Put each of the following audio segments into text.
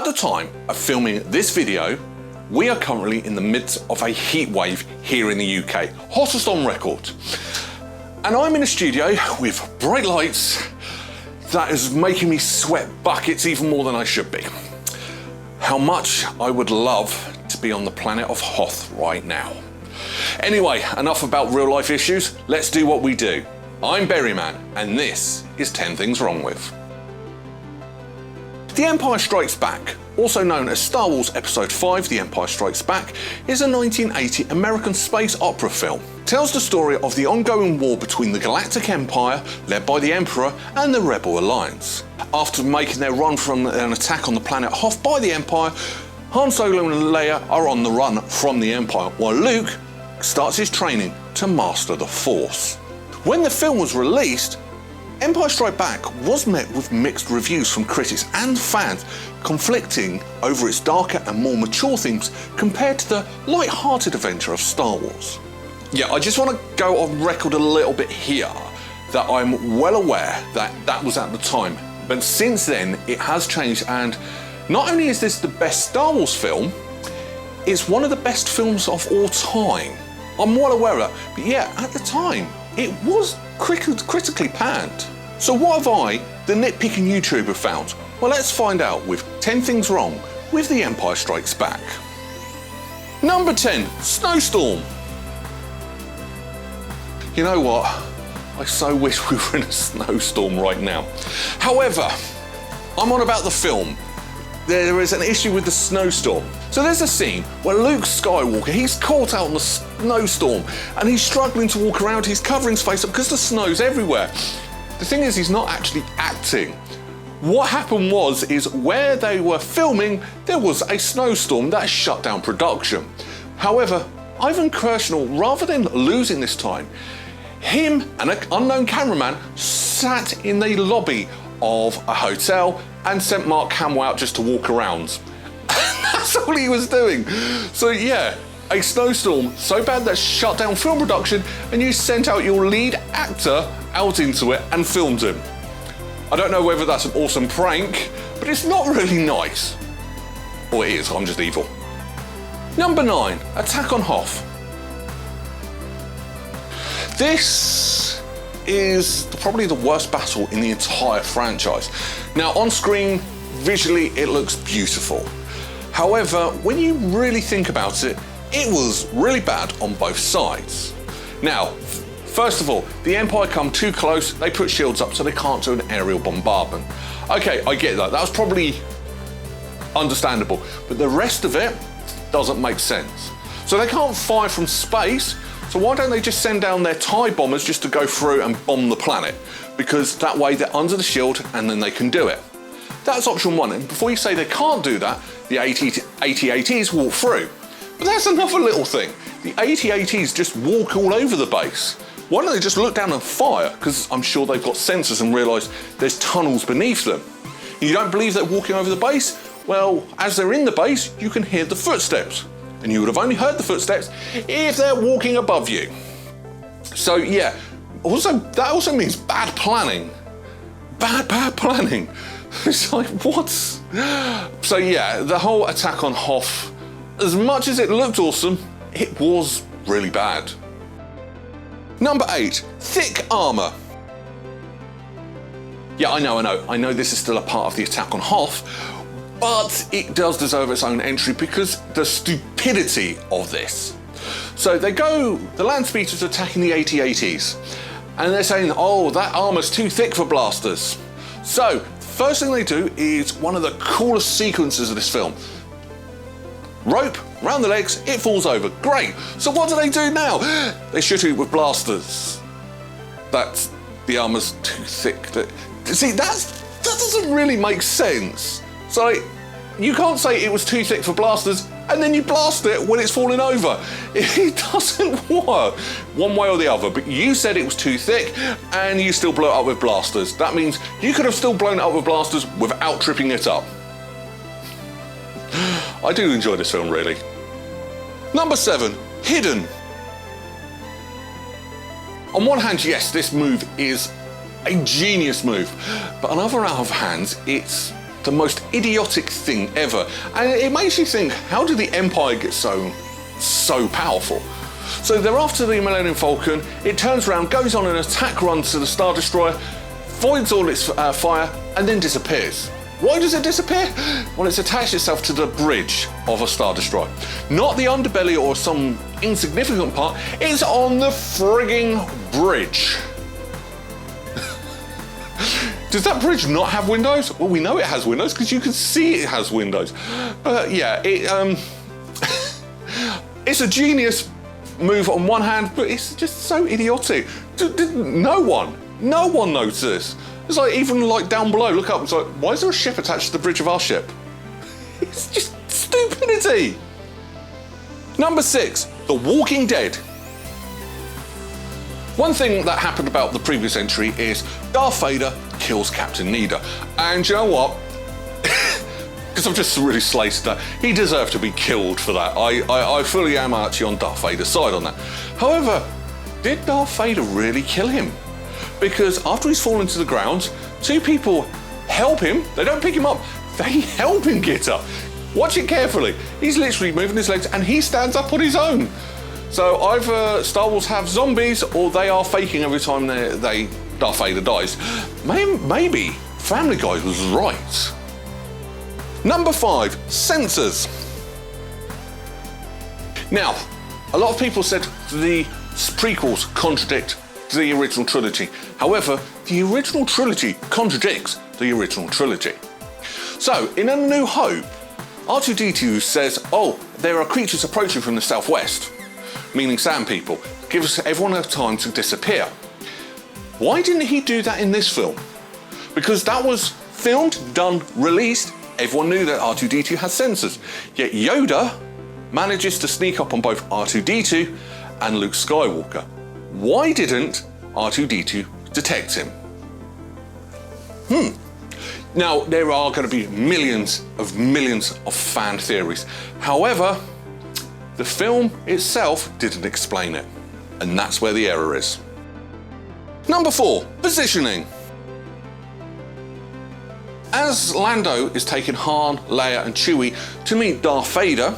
At the time of filming this video, we are currently in the midst of a heat wave here in the UK, hottest on record. And I'm in a studio with bright lights that is making me sweat buckets even more than I should be. How much I would love to be on the planet of Hoth right now. Anyway, enough about real life issues, let's do what we do. I'm Berryman, and this is 10 Things Wrong With. The Empire Strikes Back, also known as Star Wars Episode 5, The Empire Strikes Back, is a 1980 American space opera film. It tells the story of the ongoing war between the Galactic Empire, led by the Emperor, and the Rebel Alliance. After making their run from an attack on the planet Hoth by the Empire, Han Solo and Leia are on the run from the Empire, while Luke starts his training to master the Force. When the film was released, Empire Strikes Back was met with mixed reviews from critics and fans, conflicting over its darker and more mature themes compared to the light-hearted adventure of Star Wars. Yeah, I just want to go on record a little bit here that I'm well aware that that was at the time, but since then it has changed, and not only is this the best Star Wars film, it's one of the best films of all time. I'm well aware of that, but yeah, at the time it was critically panned. So what have I, the nitpicking YouTuber, found? Well, let's find out with 10 things wrong with The Empire Strikes Back. Number 10, Snowstorm. You know what? I so wish we were in a snowstorm right now. However, I'm on about the film. There is an issue with the snowstorm. So there's a scene where Luke Skywalker, he's caught out in the snowstorm and he's struggling to walk around. He's covering his face up because the snow's everywhere. The thing is, he's not actually acting. What happened is where they were filming, there was a snowstorm that shut down production. However, Irvin Kershner, rather than losing this time, him and an unknown cameraman sat in the lobby of a hotel and sent Mark Hamill out just to walk around. That's all he was doing. So yeah, a snowstorm so bad that shut down film production, and you sent out your lead actor out into it and filmed him. I don't know whether that's an awesome prank, but it's not really nice. Or it is, I'm just evil. Number 9, Attack on Hoth. This is probably the worst battle in the entire franchise. Now, on screen, visually, it looks beautiful. However, when you really think about it, it was really bad on both sides. Now, first of all, the Empire come too close, they put shields up so they can't do an aerial bombardment. Okay, I get that, that was probably understandable, but the rest of it doesn't make sense. So they can't fire from space, so why don't they just send down their TIE bombers just to go through and bomb the planet? Because that way they're under the shield and then they can do it. That's option 1, and before you say they can't do that, the AT-ATs walk through. But that's another little thing. The AT-ATs just walk all over the base. Why don't they just look down and fire? Because I'm sure they've got sensors and realise there's tunnels beneath them. You don't believe they're walking over the base? Well, as they're in the base, you can hear the footsteps. And you would have only heard the footsteps if they're walking above you. So yeah, that also means bad planning. Bad planning. It's like, what? So yeah, the whole attack on Hoth, as much as it looked awesome, it was really bad. Number 8, thick armour. Yeah, I know this is still a part of the attack on Hoth, but it does deserve its own entry because the stupidity of this. So the land speeders attacking the AT-ATs, and they're saying, oh, that armour's too thick for blasters. So, first thing they do is one of the coolest sequences of this film. Rope round the legs, it falls over. Great. So what do they do now? They shoot it with blasters. The armour's too thick. See, that doesn't really make sense. So you can't say it was too thick for blasters and then you blast it when it's falling over. It doesn't work one way or the other, but you said it was too thick and you still blow it up with blasters. That means you could have still blown it up with blasters without tripping it up. I do enjoy this film, really. Number 7, Hidden. On one hand, yes, this move is a genius move, but on other hands, it's the most idiotic thing ever. And it makes you think, how did the Empire get so powerful? So they're after the Millennium Falcon, it turns around, goes on an attack run to the Star Destroyer, voids all its fire, and then disappears. Why does it disappear? Well, it's attached itself to the bridge of a Star Destroyer. Not the underbelly or some insignificant part, it's on the frigging bridge. Does that bridge not have windows? Well, we know it has windows because you can see it has windows. But yeah, it's a genius move on one hand, but it's just so idiotic. No one noticed this. It's like, even like down below, look up, it's like, why is there a ship attached to the bridge of our ship? It's just stupidity. Number 6, The Walking Dead. One thing that happened about the previous entry is Darth Vader kills Captain Needa. And you know what? Because I've just really sliced that. He deserved to be killed for that. I fully am actually on Darth Vader's side on that. However, did Darth Vader really kill him? Because after he's fallen to the ground, 2 people help him. They don't pick him up, they help him get up. Watch it carefully. He's literally moving his legs and he stands up on his own. So either Star Wars have zombies or they are faking every time Darth Vader dies. Maybe Family Guy was right. Number 5, censors. Now, a lot of people said the prequels contradict the original trilogy. However, the original trilogy contradicts the original trilogy. So, in A New Hope, R2-D2 says, oh, there are creatures approaching from the southwest, meaning sand people. Give us everyone a time to disappear. Why didn't he do that in this film? Because that was filmed, done, released. Everyone knew that R2-D2 has sensors. Yet Yoda manages to sneak up on both R2-D2 and Luke Skywalker. Why didn't R2-D2 detect him? Now, there are going to be millions of fan theories. However, the film itself didn't explain it. And that's where the error is. Number 4, positioning. As Lando is taking Han, Leia and Chewie to meet Darth Vader,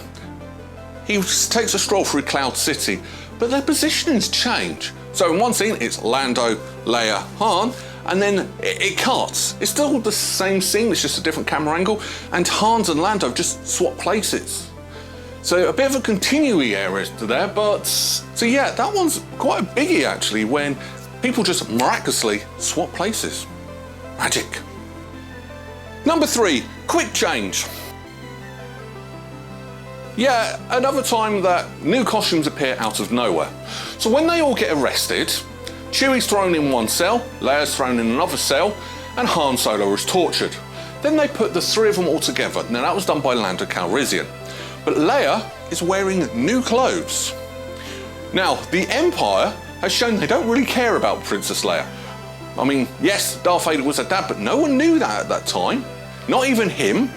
he takes a stroll through Cloud City, but their positionings change. So in one scene it's Lando, Leia, Han, and then it cuts. It's still the same scene, it's just a different camera angle, and Hans and Lando just swap places. So a bit of a continuity error there, but so yeah, that one's quite a biggie actually, when people just miraculously swap places. Magic. Number 3, quick change. Yeah, another time that new costumes appear out of nowhere. So when they all get arrested, Chewie's thrown in one cell, Leia's thrown in another cell, and Han Solo is tortured. Then they put the 3 of them all together. Now that was done by Lando Calrissian. But Leia is wearing new clothes. Now, the Empire has shown they don't really care about Princess Leia. I mean, yes, Darth Vader was her dad, but no one knew that at that time. Not even him.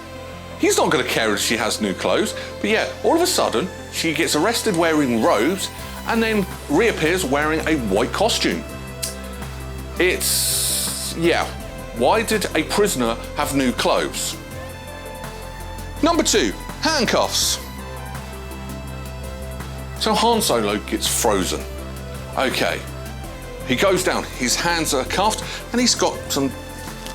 He's not going to care if she has new clothes. But yeah, all of a sudden, she gets arrested wearing robes and then reappears wearing a white costume. Yeah, why did a prisoner have new clothes? Number 2, handcuffs. So Han Solo gets frozen. Okay, he goes down, his hands are cuffed and he's got some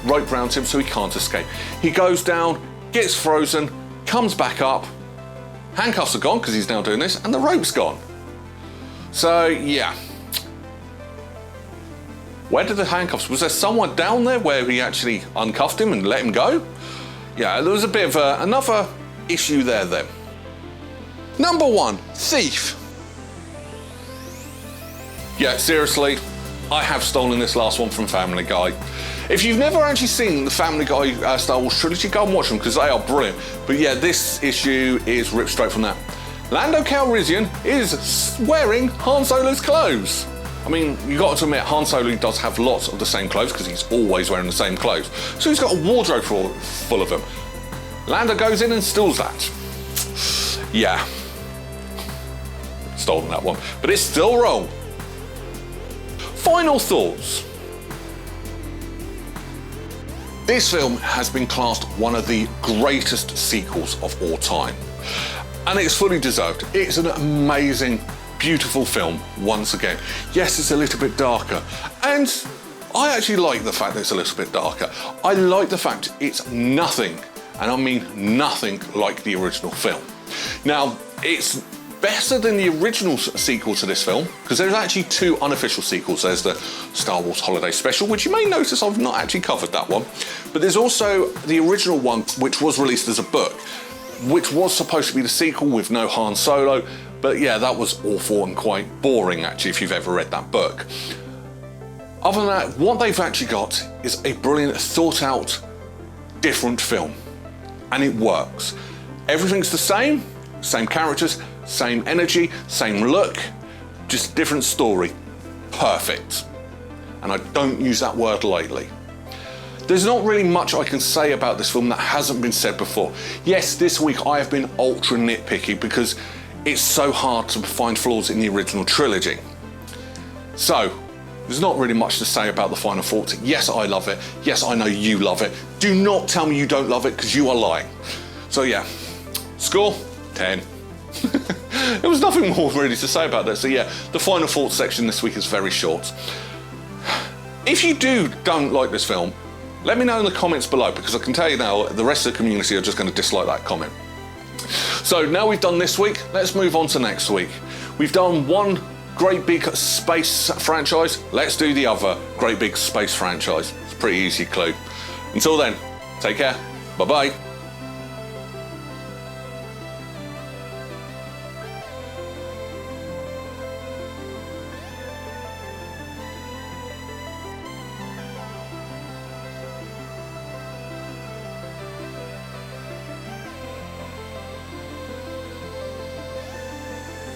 rope around him so he can't escape. He goes down, gets frozen, comes back up, handcuffs are gone because he's now doing this, and the rope's gone. So yeah. Where did the handcuffs, was there someone down there where he actually uncuffed him and let him go? Yeah, there was a bit of another issue there then. Number 1, thief. Yeah, seriously, I have stolen this last one from Family Guy. If you've never actually seen the Family Guy Star Wars trilogy, go and watch them because they are brilliant. But yeah, this issue is ripped straight from that. Lando Calrissian is wearing Han Solo's clothes. I mean, you got to admit, Han Solo does have lots of the same clothes because he's always wearing the same clothes. So he's got a wardrobe full of them. Lando goes in and steals that. Yeah. Stolen that one, but it's still wrong. Final thoughts. This film has been classed one of the greatest sequels of all time. And it's fully deserved. It's an amazing, beautiful film once again. Yes, it's a little bit darker. And I actually like the fact that it's a little bit darker. I like the fact it's nothing, and I mean nothing, like the original film. Now, it's better than the original sequel to this film, because there's actually two unofficial sequels. There's the Star Wars Holiday Special, which you may notice I've not actually covered that one. But there's also the original one, which was released as a book, which was supposed to be the sequel with no Han Solo. But yeah, that was awful and quite boring, actually, if you've ever read that book. Other than that, what they've actually got is a brilliant, thought-out, different film. And it works. Everything's the same characters, same energy, same look, just different story. Perfect. And I don't use that word lightly. There's not really much I can say about this film that hasn't been said before. Yes, this week I have been ultra nitpicky because it's so hard to find flaws in the original trilogy. So, there's not really much to say about the final thoughts. Yes, I love it. Yes, I know you love it. Do not tell me you don't love it, because you are lying. So yeah, score, 10. There was nothing more really to say about that. So yeah, the final thoughts section this week is very short. If you don't like this film, let me know in the comments below, because I can tell you now, the rest of the community are just going to dislike that comment. So now we've done this week, let's move on to next week. We've done one great big space franchise, let's do the other great big space franchise. It's a pretty easy clue. Until then, take care, bye bye.